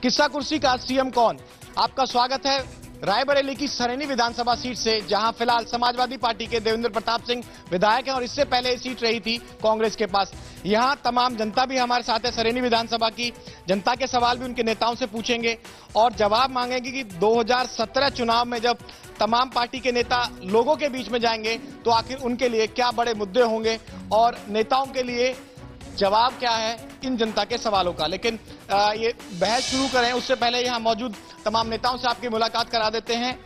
किस्सा कुर्सी का सीएम कौन। आपका स्वागत है रायबरेली की सरेनी विधानसभा सीट से, जहां फिलहाल समाजवादी पार्टी के देवेंद्र प्रताप सिंह विधायक हैं और इससे पहले ये सीट रही थी कांग्रेस के पास। यहां तमाम जनता भी हमारे साथ है। सरेनी विधानसभा की जनता के सवाल भी उनके नेताओं से पूछेंगे और जवाब मांगेंगे कि 2017 चुनाव में जब तमाम पार्टी के नेता लोगों के बीच में जाएंगे तो आखिर उनके लिए क्या बड़े मुद्दे होंगे और नेताओं के लिए जवाब क्या है इन जनता के सवालों का। लेकिन ये बहस शुरू करें उससे पहले यहां मौजूद तमाम नेताओं से आपकी मुलाकात करा देते हैं।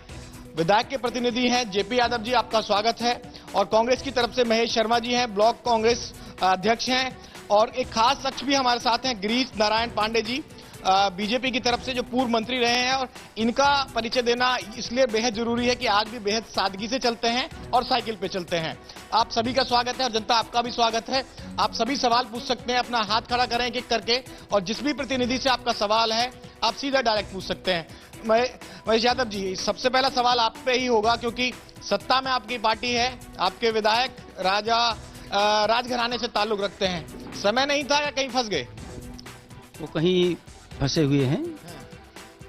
विधायक के प्रतिनिधि हैं जेपी यादव जी, आपका स्वागत है। और कांग्रेस की तरफ से महेश शर्मा जी हैं, ब्लॉक कांग्रेस अध्यक्ष हैं। और एक खास शख्स भी हमारे साथ हैं, गिरीश नारायण पांडे जी, बीजेपी की तरफ से जो पूर्व मंत्री रहे हैं। और इनका परिचय देना इसलिए बेहद जरूरी है कि आज भी बेहद सादगी से चलते हैं और साइकिल पे चलते हैं। आप सभी का स्वागत है और जनता आपका भी स्वागत है। आप सभी सवाल पूछ सकते हैं, अपना हाथ खड़ा करें एक एक करके, और जिस भी प्रतिनिधि से आपका सवाल है आप सीधा डायरेक्ट पूछ सकते हैं। महेश यादव जी, सबसे पहला सवाल आप पे ही होगा क्योंकि सत्ता में आपकी पार्टी है, आपके विधायक राजघराने से ताल्लुक रखते हैं। समय नहीं था या कहीं फंस गए? वो कहीं फंसे हुए हैं।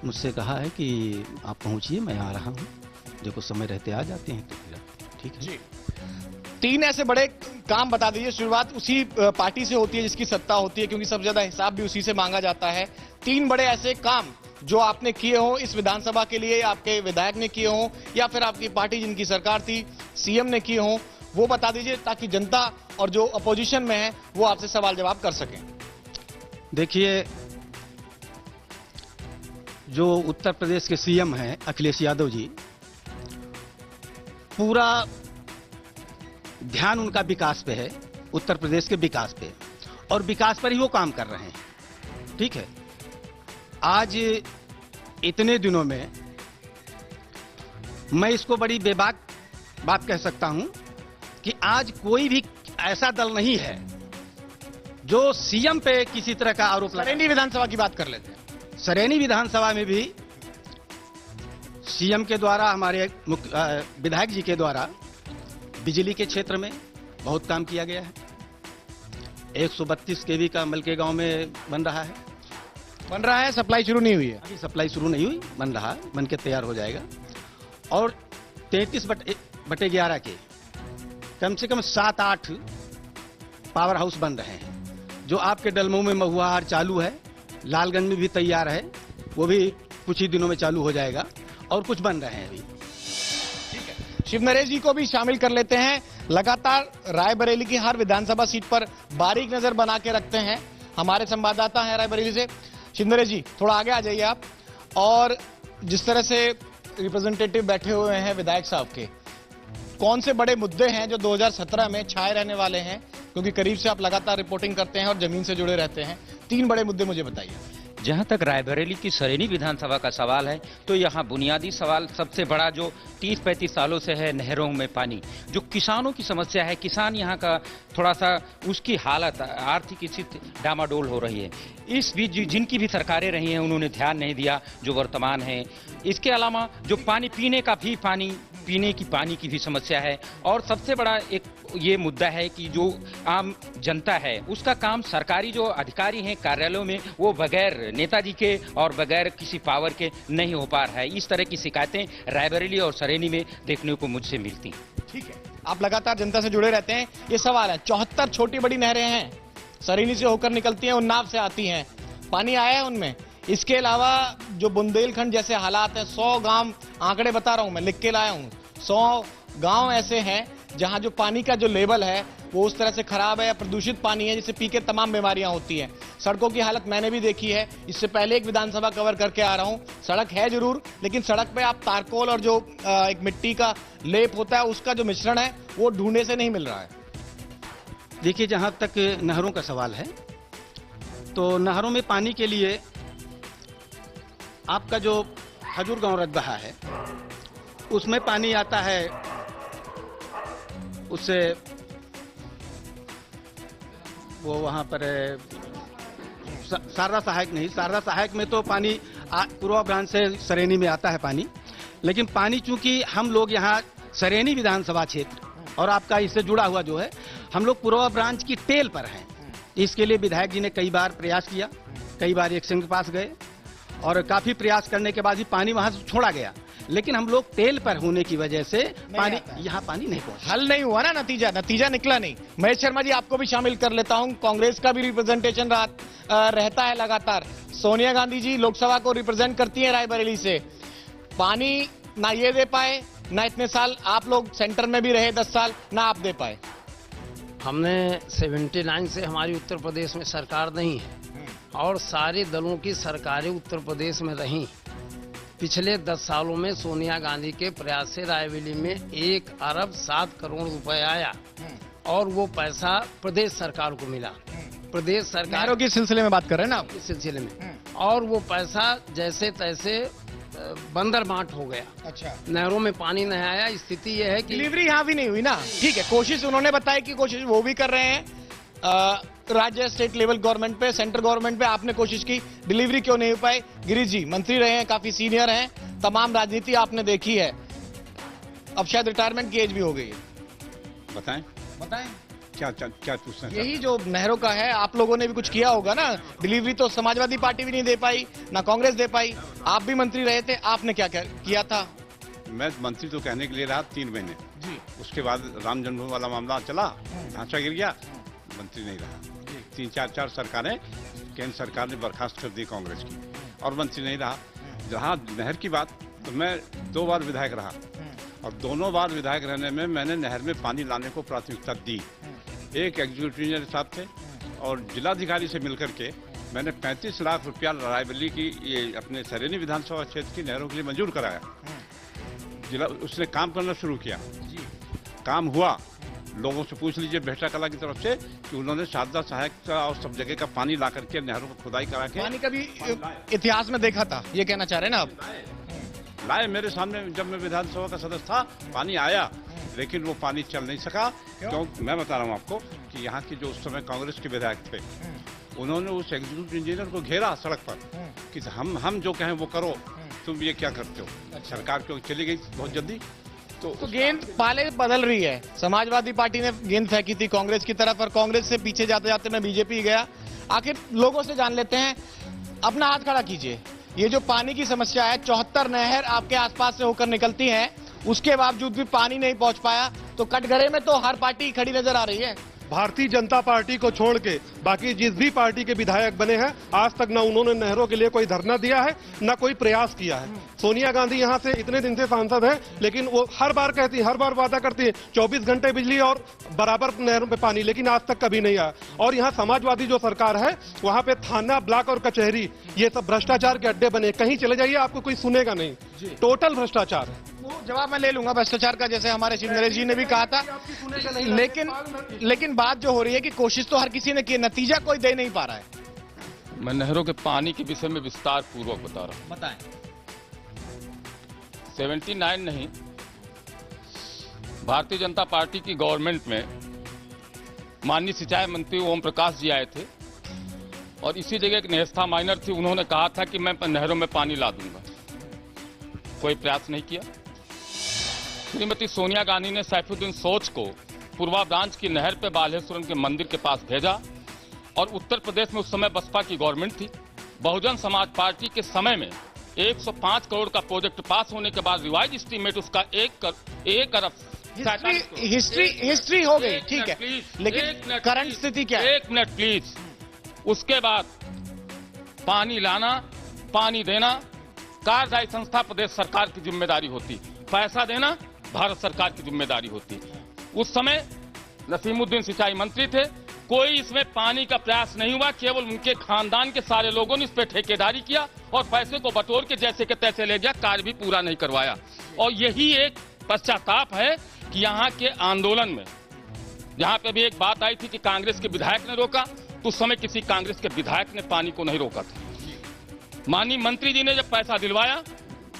मुझसे कहा है कि आप पहुंचिए, मैं आ रहा हूं। देखो समय रहते आ जाते हैं तो फिर ठीक है जी। 3 ऐसे बड़े काम बता दीजिए। शुरुआत उसी पार्टी से होती है जिसकी सत्ता होती है, क्योंकि सबसे ज्यादा हिसाब भी उसी से मांगा जाता है। 3 बड़े ऐसे काम जो आपने किए हो इस विधानसभा के लिए, आपके विधायक ने किए हो या फिर आपकी पार्टी जिनकी सरकार थी सीएम ने किए हो, वो बता दीजिए ताकि जनता और जो अपोजिशन में है वो आपसे सवाल जवाब कर सकें। देखिए, जो उत्तर प्रदेश के सीएम हैं अखिलेश यादव जी, पूरा ध्यान उनका विकास पे है, उत्तर प्रदेश के विकास पे, और विकास पर ही वो काम कर रहे हैं। ठीक है, आज इतने दिनों में मैं इसको बड़ी बेबाक बात कह सकता हूं कि आज कोई भी ऐसा दल नहीं है जो सीएम पे किसी तरह का आरोप लगाए। सरेनी विधानसभा की बात कर लेते हैं। सरेनी विधानसभा में भी सीएम के द्वारा, हमारे विधायक जी के द्वारा बिजली के क्षेत्र में बहुत काम किया गया है। 132 केवी का मलके गांव में बन रहा है, सप्लाई शुरू नहीं हुई है अभी। सप्लाई शुरू नहीं हुई, बन रहा, बन के तैयार हो जाएगा। और 33/11 के कम से कम 7-8 पावर हाउस बन रहे हैं। जो आपके डलमऊ में महुआहार चालू है, लालगंज में भी तैयार है, वो भी कुछ ही दिनों में चालू हो जाएगा, और कुछ बन रहे हैं अभी। ठीक है, शिव नरेश जी को भी शामिल कर लेते हैं। लगातार रायबरेली की हर विधानसभा सीट पर बारीक नजर बना के रखते हैं हमारे संवाददाता हैं रायबरेली से। शिव नरेश जी, थोड़ा आगे आ जाइए आप। और जिस तरह से रिप्रेजेंटेटिव बैठे हुए हैं विधायक साहब के, कौन से बड़े मुद्दे हैं जो 2017 में छाए रहने वाले हैं, क्योंकि करीब से आप लगातार रिपोर्टिंग करते हैं और जमीन से जुड़े रहते हैं। 3 बड़े मुद्दे मुझे बताइए। जहां तक रायबरेली की सरेनी विधानसभा का सवाल है तो यहाँ बुनियादी सवाल सबसे बड़ा जो 30-35 सालों से है, नहरों में पानी। जो किसानों की समस्या है, किसान यहाँ का थोड़ा सा उसकी हालत, आर्थिक स्थिति डामाडोल हो रही है। इस बीच जिनकी भी सरकारें रही हैं उन्होंने ध्यान नहीं दिया जो वर्तमान है। इसके अलावा जो पानी पीने की पानी की भी समस्या है। और सबसे बड़ा एक ये मुद्दा है कि जो आम जनता है उसका काम, सरकारी जो अधिकारी हैं कार्यालयों में, वो बगैर नेताजी के और बगैर किसी पावर के नहीं हो पा रहा है। इस तरह की शिकायतें रायबरेली और सरेनी में देखने को मुझसे मिलती हैं। ठीक है, आप लगातार जनता से जुड़े रहते हैं। ये सवाल है, 74 छोटी बड़ी नहरें हैं, सरेनी से होकर निकलती हैं, उन्नाव से आती हैं, पानी आया है उनमें। इसके अलावा जो बुंदेलखंड जैसे हालात हैं, 100 गांव, आंकड़े बता रहा हूं मैं, लिख के लाया हूं, 100 गांव ऐसे हैं जहां जो पानी का जो लेवल है वो उस तरह से खराब है या प्रदूषित पानी है जिससे पी के तमाम बीमारियां होती हैं। सड़कों की हालत मैंने भी देखी है, इससे पहले एक विधानसभा कवर करके आ रहा हूं। सड़क है जरूर, लेकिन सड़क पे आप तारकोल और जो एक मिट्टी का लेप होता है उसका जो मिश्रण है वो ढूंढने से नहीं मिल रहा है। देखिए, जहां तक नहरों का सवाल है तो नहरों में पानी के लिए आपका जो खजूर गांव रजबहा है उसमें पानी आता है, उससे वो वहां पर शारदा सहायक नहीं, शारदा सहायक में तो पानी पूर्वाभ्रांत से सरेनी में आता है पानी। लेकिन पानी चूंकि हम लोग यहाँ सरेनी विधानसभा क्षेत्र और आपका इससे जुड़ा हुआ जो है, हम लोग पूर्वा ब्रांच की टेल पर हैं। इसके लिए विधायक जी ने कई बार प्रयास किया, कई बार एक्शन के पास गए और काफी प्रयास करने के बाद ही पानी वहां से छोड़ा गया, लेकिन हम लोग तेल पर होने की वजह से पानी यहाँ पानी नहीं पहुंचा। हल नहीं हुआ ना, नतीजा निकला नहीं। महेश शर्मा जी, आपको भी शामिल कर लेता हूं। कांग्रेस का भी रिप्रेजेंटेशन रहता है लगातार। सोनिया गांधी जी लोकसभा को रिप्रेजेंट करती हैं रायबरेली से। पानी ना ये दे पाए, ना इतने साल आप लोग सेंटर में भी रहे 10 साल, ना आप दे पाए। हमने 79 से हमारी उत्तर प्रदेश में सरकार नहीं है और सारे दलों की सरकारें उत्तर प्रदेश में रहीं। पिछले 10 सालों में सोनिया गांधी के प्रयास से रायबरेली में 1 अरब 7 करोड़ रुपए आया और वो पैसा प्रदेश सरकार को मिला। प्रदेश सरकार नहरों के सिलसिले में बात कर रहे हैं ना आप? इस सिलसिले में, और वो पैसा जैसे तैसे बंदर बांट हो गया। अच्छा, नहरों में पानी नहीं आया। स्थिति ये है कि डिलीवरी यहाँ भी नहीं हुई ना। ठीक है, कोशिश उन्होंने बताया कि कोशिश वो भी कर रहे हैं राज्य स्टेट लेवल गवर्नमेंट पे, सेंट्रल गवर्नमेंट पे आपने कोशिश की, डिलीवरी क्यों नहीं हो पाई? गिरीश जी मंत्री रहे हैं, काफी सीनियर हैं, तमाम राजनीति आपने देखी है, अब शायद रिटायरमेंट की एज भी हो गई है। बताएं क्या पूछना है? यही जो नहरों का है, आप लोगों ने भी कुछ किया होगा ना। डिलीवरी तो समाजवादी पार्टी भी नहीं दे पाई, ना कांग्रेस दे पाई। आप भी मंत्री रहे थे, आपने क्या किया था? मैं मंत्री तो कहने के लिए रहा 3 महीने जी। उसके बाद राम जन्मभूमि वाला मामला चला, ढांचा गिर गया, मंत्री नहीं रहा। 3-4 सरकारें केंद्र सरकार ने बर्खास्त कर दी कांग्रेस की और मंत्री नहीं रहा। जहाँ नहर की बात, तो मैं 2 बार विधायक रहा और दोनों बार विधायक रहने में मैंने नहर में पानी लाने को प्राथमिकता दी। एक एग्जीक्यूटिव इंजीनियर साहब थे और जिलाधिकारी से मिलकर के मैंने 35 लाख रुपया रायबरेली की ये अपने सरेनी विधानसभा क्षेत्र की नहरों के लिए मंजूर कराया। जिला उसने काम करना शुरू किया, काम हुआ। लोगों से पूछ लीजिए बेहटा कला की तरफ से कि उन्होंने शारदा सहायक का और सब जगह का पानी ला करके नहरों को खुदाई करा के पानी कभी इतिहास में देखा था, ये कहना चाह रहे हैं ना आप? लाए मेरे सामने। जब मैं विधानसभा का सदस्य था पानी आया, लेकिन वो पानी चल नहीं सका। क्यों? मैं बता रहा हूँ आपको कि यहाँ की जो उस समय कांग्रेस के विधायक थे, उन्होंने उस एग्जीक्यूटिव इंजीनियर को घेरा सड़क पर कि हम जो कहें वो करो, तुम ये क्या करते हो? सरकार क्यों चली गई बहुत जल्दी। तो गेंद पाले बदल रही है। समाजवादी पार्टी ने गेंद फेंकी थी कांग्रेस की तरफ और कांग्रेस से पीछे जाते जाते मैं बीजेपी गया। आखिर लोगों से जान लेते हैं, अपना हाथ खड़ा कीजिए। ये जो पानी की समस्या है, 74 नहर आपके आसपास से होकर निकलती हैं, उसके बावजूद भी पानी नहीं पहुंच पाया, तो कटघरे में तो हर पार्टी खड़ी नजर आ रही है। भारतीय जनता पार्टी को छोड़ के बाकी जिस भी पार्टी के विधायक बने हैं, आज तक ना उन्होंने नहरों के लिए कोई धरना दिया है, ना कोई प्रयास किया है। सोनिया गांधी यहां से इतने दिन से सांसद है, लेकिन वो हर बार कहती है, हर बार वादा करती है 24 घंटे बिजली और बराबर नहरों पे पानी, लेकिन आज तक कभी नहीं आया। और यहाँ समाजवादी जो सरकार है, वहां पे थाना, ब्लॉक और कचहरी, ये सब भ्रष्टाचार के अड्डे बने। कहीं चले जाइए, आपको कोई सुनेगा नहीं, टोटल भ्रष्टाचार है। जवाब मैं ले लूंगा भ्रष्टाचार का, जैसे हमारे श्री नरेश जी ने भी कहा था। लेकिन बात जो हो रही है कि कोशिश तो हर किसी ने की, नतीजा कोई दे नहीं पा रहा है। मैं नहरों के पानी के विषय में विस्तार पूर्वक बता रहा हूं। बताएं। 79 नहीं, भारतीय जनता पार्टी की गवर्नमेंट में माननीय सिंचाई मंत्री ओम प्रकाश जी आए थे और इसी जगह एक नेस्था माइनर थी, उन्होंने कहा था कि मैं नहरों में पानी ला दूंगा। कोई प्रयास नहीं किया। श्रीमती सोनिया गांधी ने सैफुद्दीन सोच को पूर्वा ब्रांच की नहर पे बालेश्वरन के मंदिर के पास भेजा और उत्तर प्रदेश में उस समय बसपा की गवर्नमेंट थी। बहुजन समाज पार्टी के समय में 105 करोड़ का प्रोजेक्ट पास होने के बाद रिवाइज एस्टीमेट उसका 1 अरब हिस्ट्री हो गई, ठीक है, लेकिन करंट स्थिति क्या है? 1 मिनट प्लीज। उसके बाद पानी लाना, पानी देना कार्यदायी संस्था प्रदेश सरकार की जिम्मेदारी होती, पैसा देना भारत सरकार की जिम्मेदारी होती। उस समय नसीमुद्दीन सिंचाई मंत्री थे, कोई इसमें पानी का प्रयास नहीं हुआ, केवल उनके खानदान के सारे लोगों ने इस पर ठेकेदारी किया और पैसे को बटोर के जैसे के तैसे ले गया, कार्य भी पूरा नहीं करवाया। और यही एक पश्चाताप है कि यहाँ के आंदोलन में, जहाँ पे भी एक बात आई थी कि कांग्रेस के विधायक ने रोका, तो उस समय किसी कांग्रेस के विधायक ने पानी को नहीं रोका था। माननीय मंत्री जी ने जब पैसा दिलवाया,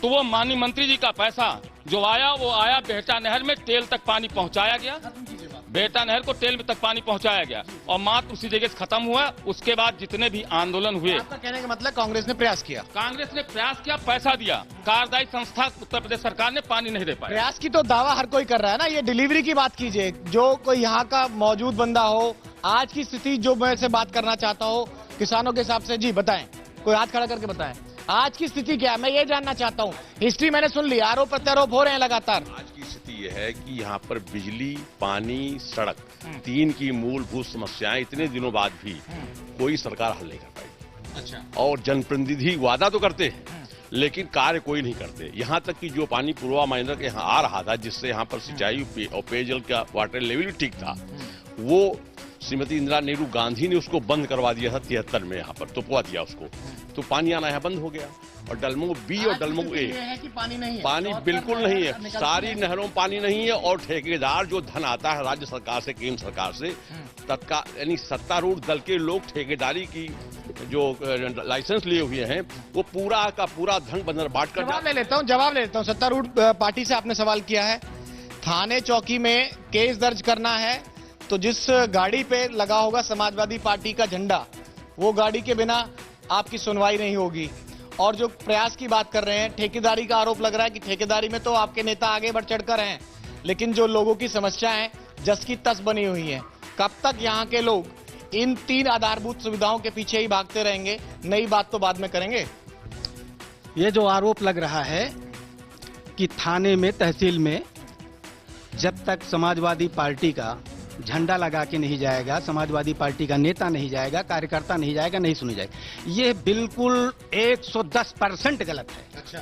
तो वो माननीय मंत्री जी का पैसा जो आया, वो आया बेहटा नहर में टेल तक पानी पहुंचाया गया। बेहटा नहर को टेल में तक पानी पहुंचाया गया और मात्र उसी जगह से खत्म हुआ। उसके बाद जितने भी आंदोलन हुए, आपका कहने का मतलब कांग्रेस ने प्रयास किया? कांग्रेस ने प्रयास किया, पैसा दिया, कार्यदायी संस्था उत्तर प्रदेश सरकार ने पानी नहीं दे पाया। प्रयास की तो दावा हर कोई कर रहा है ना। ये डिलीवरी की बात कीजिए, जो कोई यहाँ का मौजूद बंदा हो, आज की स्थिति जो मैं से बात करना चाहता हूँ किसानों के हिसाब से। जी बताएं, कोई हाथ खड़ा करके बताएं। आज की स्थिति क्या है, मैं ये जानना चाहता हूँ। हिस्ट्री मैंने सुन ली, आरोप प्रत्यारोप हो रहे हैं लगातार। आज की स्थिति यह है कि यहाँ पर बिजली, पानी, सड़क, तीन की मूलभूत समस्याएं इतने दिनों बाद भी कोई सरकार हल नहीं कर पाई। अच्छा। और जनप्रतिनिधि वादा तो करते हैं लेकिन कार्य कोई नहीं करते। यहाँ तक कि जो पानी पूर्वा महेंद्र के यहाँ आ रहा था, जिससे यहाँ पर सिंचाई और पेयजल का वाटर लेवल भी ठीक था, वो श्रीमती इंदिरा नेहरू गांधी ने उसको बंद करवा दिया था 73 में, यहाँ पर तोपवा दिया उसको, तो पानी आना यहाँ बंद हो गया। और डलमऊ बी और डलमऊ ए पानी नहीं है, पानी बिल्कुल नहीं है, सारी नहरों में पानी नहीं है। और ठेकेदार जो धन आता है राज्य सरकार से, केंद्र सरकार से, तत्काल यानी सत्तारूढ़ दल के लोग ठेकेदारी की जो लाइसेंस लिए हुए हैं वो पूरा का पूरा धन बंदर बांट कर जवाब ले लेता हूँ। सत्तारूढ़ पार्टी से आपने सवाल किया है, थाने चौकी में केस दर्ज करना है तो जिस गाड़ी पे लगा होगा समाजवादी पार्टी का झंडा, वो गाड़ी के बिना आपकी सुनवाई नहीं होगी। और जो प्रयास की बात कर रहे हैं, ठेकेदारी का आरोप लग रहा है कि ठेकेदारी में तो आपके नेता आगे बढ़ चढ़कर हैं, लेकिन जो लोगों की समस्याएं जस की तस बनी हुई हैं। कब तक यहाँ के लोग इन 3 आधारभूत सुविधाओं के पीछे ही भागते रहेंगे? नई बात तो बाद में करेंगे। ये जो आरोप लग रहा है कि थाने में, तहसील में जब तक समाजवादी पार्टी का झंडा लगा के नहीं जाएगा, समाजवादी पार्टी का नेता नहीं जाएगा, कार्यकर्ता नहीं जाएगा, नहीं सुनी जाएगी, ये बिल्कुल 110% गलत है। अच्छा।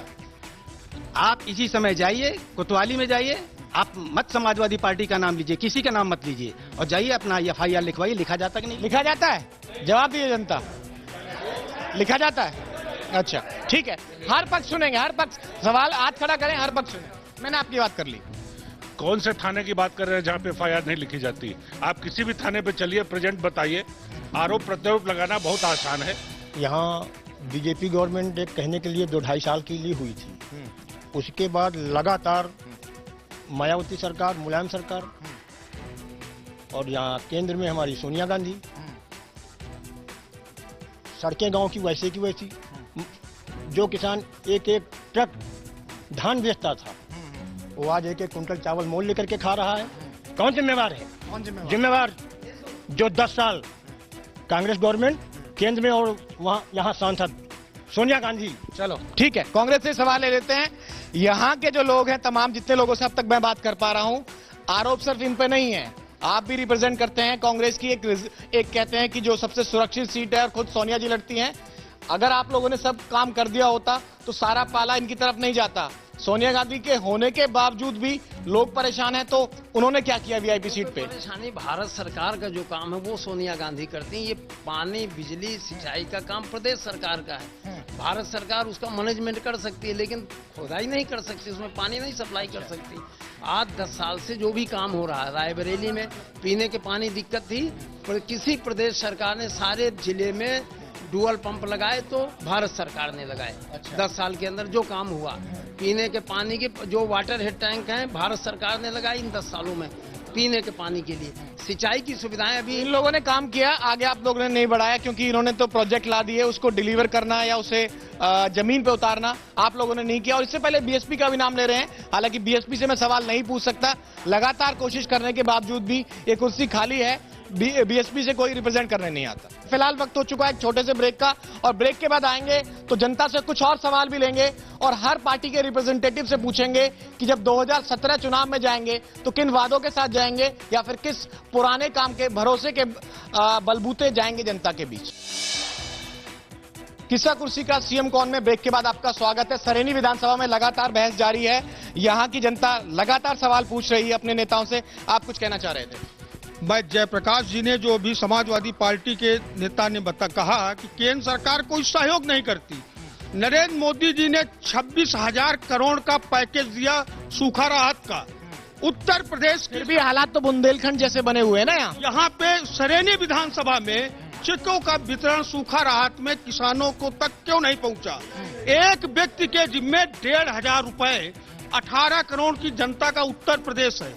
आप इसी समय जाइए, कोतवाली में जाइए, आप मत समाजवादी पार्टी का नाम लीजिए, किसी का नाम मत लीजिए, और जाइए अपना FIR लिखवाइए। लिखा जाता कि नहीं? लिखा जाता है? जवाब दीजिए जनता, लिखा जाता है? अच्छा ठीक है, हर पक्ष सुनेंगे, हर पक्ष सवाल हाथ खड़ा करें, हर पक्ष सुने। मैंने आपकी बात कर ली। कौन से थाने की बात कर रहे हैं जहां पे FIR नहीं लिखी जाती? आप किसी भी थाने पे चलिए, प्रेजेंट बताइए, आरोप प्रत्यारोप लगाना बहुत आसान है। यहाँ बीजेपी गवर्नमेंट एक कहने के लिए 2-2.5 साल के लिए हुई थी, उसके बाद लगातार मायावती सरकार, मुलायम सरकार, और यहाँ केंद्र में हमारी सोनिया गांधी, सड़कें गांव की वैसे की वैसी। जो किसान एक एक ट्रक धान बेचता था, वो आज एक एक कुंटल चावल मोल लेकर के खा रहा है। कौन जिम्मेवार है? कौन जिम्मेवार? जिम्मेवार जो 10 साल कांग्रेस गवर्नमेंट केंद्र में और वहाँ यहाँ सांसद सोनिया गांधी। चलो ठीक है, कांग्रेस से सवाल ले लेते हैं। यहाँ के जो लोग हैं, तमाम जितने लोगों से अब तक मैं बात कर पा रहा हूँ, आरोप सिर्फ इन पे नहीं है। आप भी रिप्रेजेंट करते हैं कांग्रेस की एक कहते हैं कि जो सबसे सुरक्षित सीट है और खुद सोनिया जी लड़ती हैं। अगर आप लोगों ने सब काम कर दिया होता तो सारा पाला इनकी तरफ नहीं जाता। सोनिया गांधी के होने के बावजूद भी लोग परेशान हैं, तो उन्होंने क्या किया वीआईपी सीट पे? परेशानी भारत सरकार का जो काम है वो सोनिया गांधी करती हैं। ये पानी, बिजली, सिंचाई का काम प्रदेश सरकार का है। भारत सरकार उसका मैनेजमेंट कर सकती है, लेकिन खुदाई नहीं कर सकती, उसमें पानी नहीं सप्लाई कर सकती। आज 10 साल से जो भी काम हो रहा है, रायबरेली में पीने के पानी दिक्कत थी, पर किसी प्रदेश सरकार ने सारे जिले में डुअल पंप लगाए तो भारत सरकार ने लगाए। 10 साल के अंदर जो काम हुआ, पीने के पानी के जो वाटर हेड टैंक हैं भारत सरकार ने लगाए इन 10 सालों में पीने के पानी के लिए। सिंचाई की सुविधाएं अभी इन लोगों ने काम किया, आगे आप लोगों ने नहीं बढ़ाया, क्योंकि इन्होंने तो प्रोजेक्ट ला दिए, उसको डिलीवर करना या उसे जमीन पे उतारना आप लोगों ने नहीं किया। और इससे पहले बीएसपी का भी नाम ले रहे हैं, हालांकि बीएसपी से मैं सवाल नहीं पूछ सकता, लगातार कोशिश करने के बावजूद भी ये कुर्सी खाली है, बीएसपी से कोई रिप्रेजेंट करने नहीं आता। फिलहाल वक्त हो चुका है एक छोटे से ब्रेक का, और ब्रेक के बाद आएंगे तो जनता से कुछ और सवाल भी लेंगे और हर पार्टी के रिप्रेजेंटेटिव से पूछेंगे कि जब 2017 चुनाव में जाएंगे तो किन वादों के साथ जाएंगे या फिर किस पुराने काम के भरोसे के बलबूते जाएंगे जनता के बीच। किस्सा कुर्सी का सीएम कौन में ब्रेक के बाद आपका स्वागत है। सरेनी विधानसभा में लगातार बहस जारी है, यहां की जनता लगातार सवाल पूछ रही है अपने नेताओं से। आप कुछ कहना चाह रहे थे? मैं जयप्रकाश जी ने जो भी समाजवादी पार्टी के नेता ने कहा कि केंद्र सरकार कोई सहयोग नहीं करती। नरेंद्र मोदी जी ने 26,000 करोड़ का पैकेज दिया सूखा राहत का। उत्तर प्रदेश फिर भी हालात तो बुंदेलखंड जैसे बने हुए हैं ना। यहाँ पे सरेनी विधानसभा में चेकों का वितरण सूखा राहत में किसानों को तक क्यों नहीं पहुंचा? एक व्यक्ति के जिम्मे 1,500 रुपए 18 करोड़ की जनता का उत्तर प्रदेश है,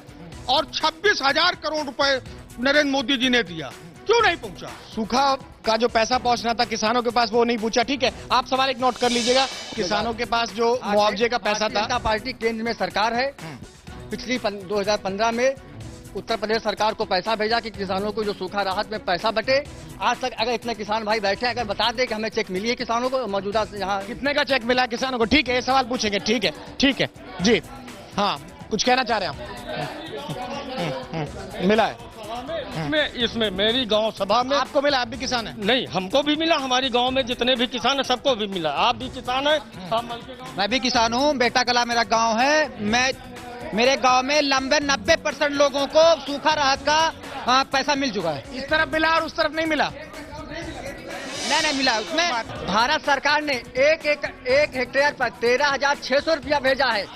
और 26,000 करोड़ रुपए नरेंद्र मोदी जी ने दिया, क्यों नहीं पहुंचा? सूखा का जो पैसा पहुंचना था किसानों के पास वो नहीं पहुंचा। ठीक है, आप सवाल एक नोट कर लीजिएगा। किसानों के पास जो मुआवजे का पैसा था, जनता पार्टी केंद्र में सरकार है, पिछली 2015 में उत्तर प्रदेश सरकार को पैसा भेजा कि किसानों को जो सूखा राहत में पैसा बटे। आज तक अगर इतने किसान भाई बैठे हैं, अगर बता दे कि हमें चेक मिली है किसानों को मौजूदा यहाँ कितने का चेक मिला किसानों को? ठीक है, ये सवाल पूछेंगे। ठीक है जी। हाँ, कुछ कहना चाह रहे हैं आप? मिला है इसमें मेरी गांव सभा में आपको मिला? आप भी किसान है? नहीं, हमको भी मिला, हमारी गांव में जितने भी किसान है सबको भी मिला। आप भी किसान है? मैं भी किसान हूँ, बेटा कला मेरा गाँव है। मेरे गांव में लंबे 90% लोगों को सूखा राहत का पैसा मिल चुका है। इस तरफ मिला और उस तरफ नहीं मिला? नहीं मिला। उसमें भारत सरकार ने एक हेक्टेयर पर 13,600 रुपया भेजा है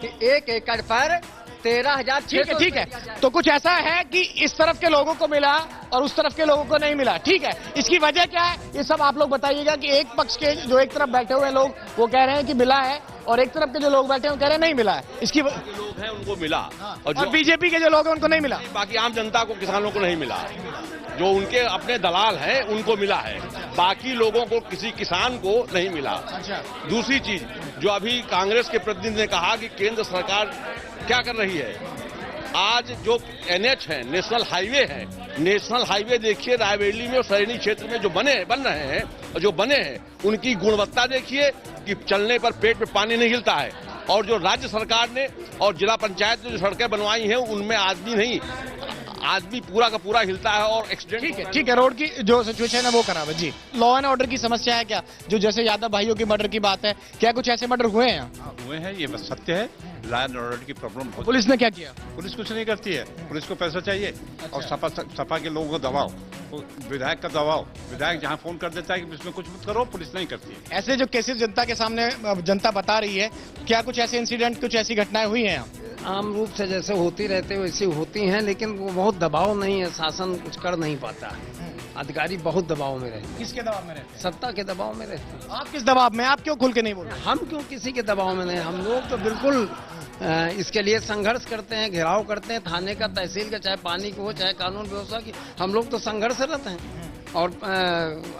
कि 1 एकड़ पर 13,600। ठीक है। तो कुछ ऐसा है कि इस तरफ के लोगों को मिला और उस तरफ के लोगों को नहीं मिला। ठीक है, इसकी वजह क्या है ये सब आप लोग बताइएगा कि एक पक्ष के जो एक तरफ बैठे हुए लोग वो कह रहे हैं कि मिला है और एक तरफ के जो लोग बैठे हैं वो कह रहे हैं नहीं मिला है। इसकी लोग हैं उनको मिला और बीजेपी के जो लोग हैं उनको नहीं मिला। बाकी आम जनता को, किसानों को नहीं मिला। जो उनके अपने दलाल हैं उनको मिला है, बाकी लोगों को, किसी किसान को नहीं मिला। दूसरी चीज जो अभी कांग्रेस के प्रतिनिधि ने कहा कि केंद्र सरकार क्या कर रही है, आज जो NH है, नेशनल हाईवे है, नेशनल हाईवे देखिए रायबरेली में और सैनी क्षेत्र में जो बन रहे हैं और जो बने हैं उनकी गुणवत्ता देखिए कि चलने पर पेट में पानी नहीं हिलता है। और जो राज्य सरकार ने और जिला पंचायत ने जो सड़कें बनवाई हैं उनमें आदमी पूरा का पूरा हिलता है और एक्सीडेंट। ठीक है, रोड की जो सिचुएशन है वो खराब है जी। लॉ एंड ऑर्डर की समस्या है क्या? जो जैसे यादव भाइयों की मर्डर की बात है, क्या कुछ ऐसे मर्डर हुए हैं? हुए हैं, ये बस सत्य है। लॉ एंड ऑर्डर की प्रॉब्लम बहुत। पुलिस ने क्या किया? पुलिस कुछ नहीं करती है, पुलिस को पैसा चाहिए और सपा के लोगों को दबाओ, विधायक का दबाओ। विधायक जहां फोन कर देता है कि इसमें कुछ मत करो, पुलिस नहीं करती है। ऐसे जो केसेस जनता के सामने जनता बता रही है, क्या कुछ ऐसे इंसिडेंट, कुछ ऐसी घटनाएं हुई हैं? आम रूप से जैसे होती रहते वैसी होती हैं, लेकिन वो बहुत दबाव नहीं है, शासन कुछ कर नहीं पाता। अधिकारी बहुत दबाव में रहते हैं। किसके दबाव में रहते हैं? सत्ता के दबाव में रहते हैं। आप किस दबाव में? आप क्यों खुल के नहीं बोल रहे? हम क्यों किसी के दबाव में नहीं, हम लोग तो बिल्कुल इसके लिए संघर्ष करते हैं, घेराव करते हैं, थाने का, तहसील का, चाहे पानी को हो, चाहे कानून व्यवस्था की, हम लोग तो संघर्षरत हैं। और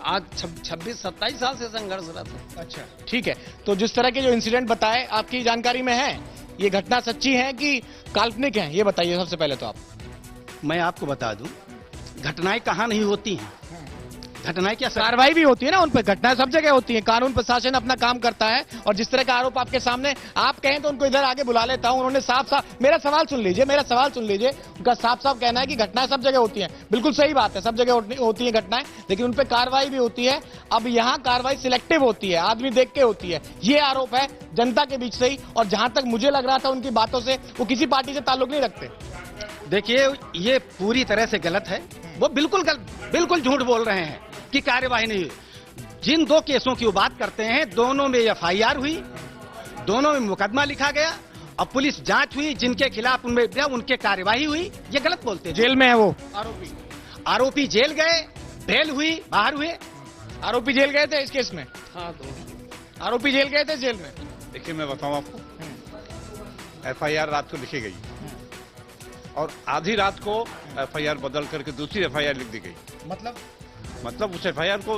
आज 26-27 साल से संघर्षरत है। अच्छा, ठीक है। तो जिस तरह के जो इंसिडेंट बताए आपकी जानकारी में है, ये घटना सच्ची है कि काल्पनिक है, ये बताइए सबसे पहले तो आप। मैं आपको बता दूं, घटनाएं कहाँ नहीं होती हैं, घटनाएं क्या, कार्रवाई भी होती है ना उन पर। घटनाएं सब जगह होती है, कानून प्रशासन अपना काम करता है। और जिस तरह का आरोप आपके सामने, आप कहें तो उनको इधर आगे बुला लेता हूं। उन्होंने साफ मेरा सवाल सुन लीजिए, उनका साफ कहना है कि घटनाएं सब जगह होती हैं। बिल्कुल सही बात है, सब जगह होती है घटनाएं, लेकिन उन पर कार्रवाई भी होती है। अब यहाँ कार्रवाई सिलेक्टिव होती है, आदमी देख के होती है, ये आरोप है जनता के बीच से ही। और जहां तक मुझे लग रहा था उनकी बातों से, वो किसी पार्टी से ताल्लुक नहीं रखते। देखिए, ये पूरी तरह से गलत है। वो बिल्कुल झूठ बोल रहे हैं कि कार्यवाही नहीं हुई। जिन दो केसों की वो बात करते हैं, दोनों में FIR हुई, दोनों में मुकदमा लिखा गया और पुलिस जांच हुई, जिनके खिलाफ उनके कार्यवाही हुई। ये गलत बोलते हैं। जेल में है वो आरोपी जेल गए, बेल हुई, बाहर हुए। आरोपी जेल गए थे इस केस में? हाँ, तो आरोपी जेल गए थे जेल में। देखिए मैं बताऊं आपको, FIR रात को लिखी गई और आधी रात को FIR बदल करके दूसरी FIR लिख दी गई। मतलब उस FIR को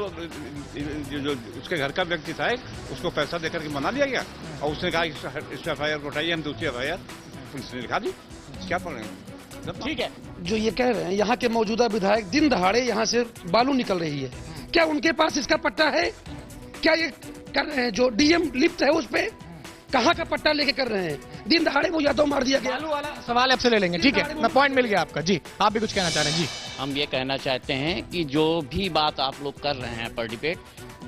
जो उसके घर का व्यक्ति था उसको पैसा देकर के मना लिया गया और उसने कहा कि इस FIR को उठाइए, हम दूसरी FIR पुलिस ने लिखा दी। क्या पढ़ रहे हैं? ठीक है। जो ये कह रहे हैं यहाँ के मौजूदा विधायक दिन दहाड़े यहाँ से बालू निकल रही है, क्या उनके पास इसका पट्टा है? क्या ये कर रहे हैं जो DM लिफ्ट है उस पे कहाँ का पट्टा लेके कर रहे हैं? दिन दहाड़े वो यादव मार दिया गया। बालू वाला सवाल आपसे ले लेंगे, ठीक है, मैं पॉइंट मिल गया आपका। जी, आप भी कुछ कहना चाह रहे हैं? जी, हम ये कहना चाहते हैं कि जो भी बात आप लोग कर रहे हैं पर डिबेट,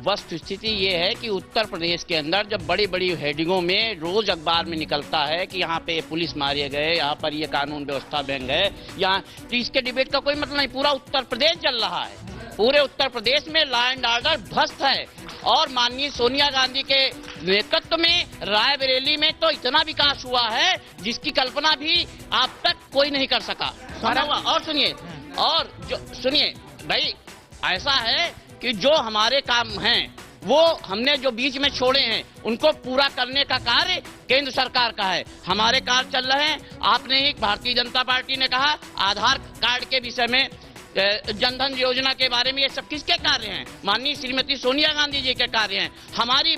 वस्तुस्थिति ये है कि उत्तर प्रदेश के अंदर जब बड़ी बड़ी हेडिंगों में रोज अखबार में निकलता है कि यहाँ पे पुलिस मारे गए, यहाँ पर ये कानून व्यवस्था भंग है, यहाँ, तो इसके डिबेट का कोई मतलब नहीं। पूरा उत्तर प्रदेश जल रहा है, पूरे उत्तर प्रदेश में लॉ एंड ऑर्डर ध्वस्त है। और माननीय सोनिया गांधी के नेतृत्व में रायबरेली में तो इतना विकास हुआ है जिसकी कल्पना भी अब तक कोई नहीं कर सका। और सुनिए भाई, ऐसा है कि जो हमारे काम हैं वो हमने जो बीच में छोड़े हैं उनको पूरा करने का कार्य केंद्र सरकार का है। हमारे कार्य चल रहे हैं। आपने ही, भारतीय जनता पार्टी ने कहा आधार कार्ड के विषय में, जनधन योजना के बारे में, ये सब किसके कार्य हैं? माननीय श्रीमती सोनिया गांधी जी के कार्य हैं। हमारी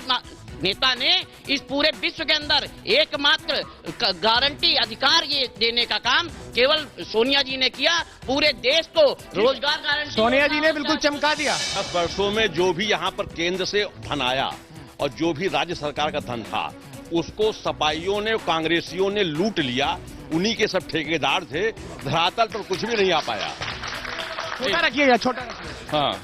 नेता ने इस पूरे विश्व के अंदर एकमात्र गारंटी अधिकार ये देने का काम केवल सोनिया जी ने किया। पूरे देश को रोजगार गारंटी सोनिया जी ने बिल्कुल चमका दिया। 10 वर्षों में जो भी यहाँ पर केंद्र से धन आया और जो भी राज्य सरकार का धन था उसको सपाइयों ने, कांग्रेसियों ने लूट लिया। उन्हीं के सब ठेकेदार थे, धरातल पर कुछ भी नहीं आ पाया। छोटा रखिएगा, छोटा रखिएगा। हाँ,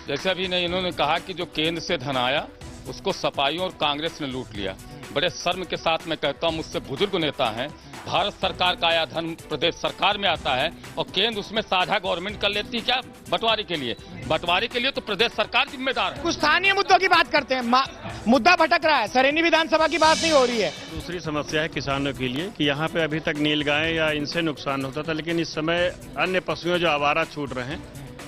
जैसे अभी नहीं इन्होंने कहा कि जो केंद्र से धन आया उसको सपाइयों और कांग्रेस ने लूट लिया। बड़े शर्म के साथ मैं कहता हूं, मुझसे बुजुर्ग नेता हैं, भारत सरकार का आया धन प्रदेश सरकार में आता है और केंद्र उसमें साझा गवर्नमेंट कर लेती है। क्या बंटवारे के लिए? बंटवारे के लिए तो प्रदेश सरकार जिम्मेदार है। कुछ स्थानीय मुद्दों की बात करते हैं। मुद्दा भटक रहा है, सरेनी विधानसभा की बात नहीं हो रही है। दूसरी समस्या है किसानों के लिए कि यहाँ पे अभी तक नीलगाय या इनसे नुकसान होता था, लेकिन इस समय अन्य पशुओं जो आवारा छूट रहे हैं,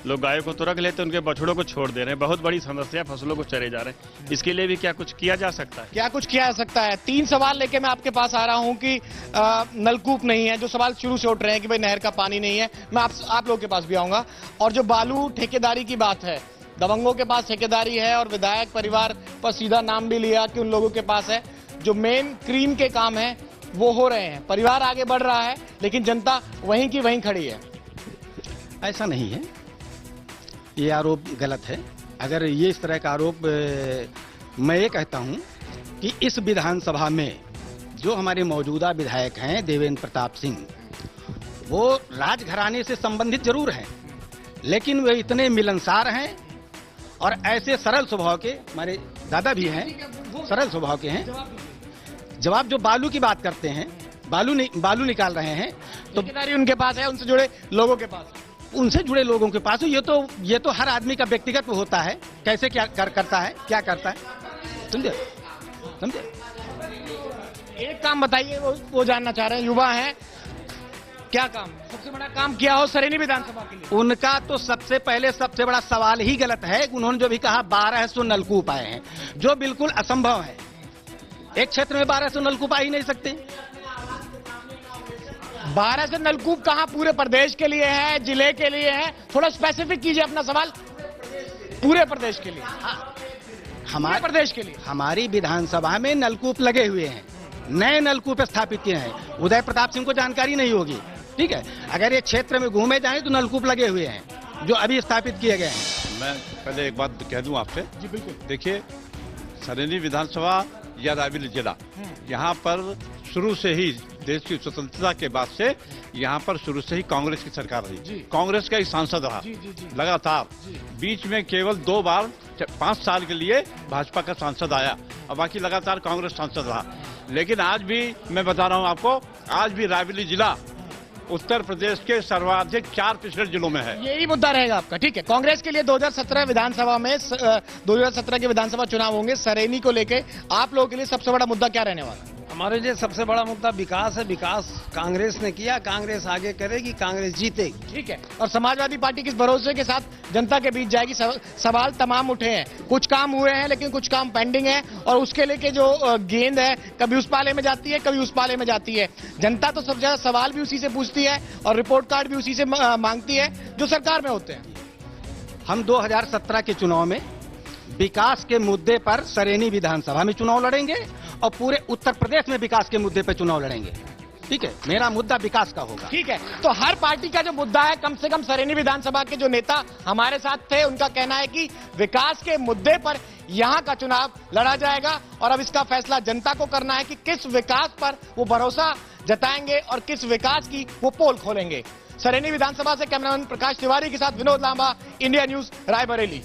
लोग गायों को तो रख लेते हैं, उनके बछड़ों को छोड़ दे रहे हैं। बहुत बड़ी समस्या, फसलों को चरे जा रहे हैं। इसके लिए भी क्या कुछ किया जा सकता है? क्या कुछ किया जा सकता है? 3 सवाल लेके मैं आपके पास आ रहा हूं कि नलकूप नहीं है, जो सवाल शुरू से उठ रहे हैं कि भाई नहर का पानी नहीं है। मैं आप लोगों के पास भी आऊंगा। और जो बालू ठेकेदारी की बात है, दबंगों के पास ठेकेदारी है और विधायक परिवार पर सीधा नाम भी लिया कि उन लोगों के पास है। जो मेन क्रीम के काम है वो हो रहे हैं, परिवार आगे बढ़ रहा है, लेकिन जनता वहीं की वहीं खड़ी है। ऐसा नहीं है, ये आरोप गलत है। अगर ये इस तरह का आरोप, मैं ये कहता हूं कि इस विधानसभा में जो हमारे मौजूदा विधायक हैं देवेंद्र प्रताप सिंह, वो राजघराने से संबंधित जरूर हैं, लेकिन वे इतने मिलनसार हैं और ऐसे सरल स्वभाव के, हमारे दादा भी हैं, सरल स्वभाव के हैं। जवाब जो बालू की बात करते हैं, बालू निकाल रहे हैं, तो ठेकेदारी उनके पास है, उनसे जुड़े लोगों के पास, उनसे जुड़े लोगों के पास। ये तो हर आदमी का व्यक्तिगत होता है, कैसे क्या करता है, क्या करता है, समझे? एक काम बताइए, वो जानना चाह रहे हैं, युवा हैं, क्या काम, सबसे बड़ा काम किया हो सरेनी विधानसभा के लिए? उनका तो सबसे बड़ा सवाल ही गलत है। उन्होंने जो भी कहा 1200 नलकूप आए हैं, जो बिल्कुल असंभव है। एक क्षेत्र में 1200 नलकूप आ ही नहीं सकते। 1200 नलकूप कहां, पूरे प्रदेश के लिए है, जिले के लिए है? थोड़ा स्पेसिफिक कीजिए अपना सवाल। पूरे प्रदेश के लिए? हमारे प्रदेश के लिए? हमारी विधानसभा में नलकूप लगे हुए हैं, नए नलकूप स्थापित किए हैं। उदय प्रताप सिंह को जानकारी नहीं होगी, ठीक है? अगर ये क्षेत्र में घूमे जाएं तो नलकूप लगे हुए हैं जो अभी स्थापित किए गए हैं। मैं पहले एक बात कह दूं आपसे। जी बिल्कुल। देखिए, सरेनी विधानसभा या रायबरेली जिला, यहाँ पर शुरू से ही देश की स्वतंत्रता के बाद से यहाँ पर शुरू से ही कांग्रेस की सरकार रही। कांग्रेस का ही सांसद रहा लगातार। बीच में केवल 2 बार 5 साल के लिए भाजपा का सांसद आया और बाकी लगातार कांग्रेस सांसद रहा। लेकिन आज भी मैं बता रहा हूँ आपको, आज भी रायबरेली जिला उत्तर प्रदेश के सर्वाधिक 4 पिछड़े जिलों में है। यही मुद्दा रहेगा आपका, ठीक है? कांग्रेस के लिए 2017 विधानसभा में 2017 के विधानसभा चुनाव होंगे, सरेनी को लेके आप लोगों के लिए सबसे बड़ा मुद्दा क्या रहने वाला है? हमारे लिए सबसे बड़ा मुद्दा विकास है। विकास कांग्रेस ने किया, कांग्रेस आगे करेगी, कांग्रेस जीतेगी, ठीक है? और समाजवादी पार्टी किस भरोसे के साथ जनता के बीच जाएगी? सवाल तमाम उठे हैं, कुछ काम हुए हैं लेकिन कुछ काम पेंडिंग है, और उसके लेके जो गेंद है कभी उस पाले में जाती है, कभी उस पाले में जाती है। जनता तो सबसे ज्यादा सवाल भी उसी से पूछती है और रिपोर्ट कार्ड भी उसी से मांगती है जो सरकार में होते हैं। हम 2017 के चुनाव में विकास के मुद्दे पर सरेनी विधानसभा में चुनाव लड़ेंगे और पूरे उत्तर प्रदेश में विकास के मुद्दे पर चुनाव लड़ेंगे, ठीक है? मेरा मुद्दा विकास का होगा, ठीक है? तो हर पार्टी का जो मुद्दा है, कम से कम सरेनी विधानसभा के जो नेता हमारे साथ थे, उनका कहना है कि विकास के मुद्दे पर यहां का चुनाव लड़ा जाएगा और अब इसका फैसला जनता को करना है कि किस विकास पर वो भरोसा जताएंगे और किस विकास की वो पोल खोलेंगे। सरेनी विधानसभा से कैमरामैन प्रकाश तिवारी के साथ विनोद लांबा, इंडिया न्यूज, रायबरेली।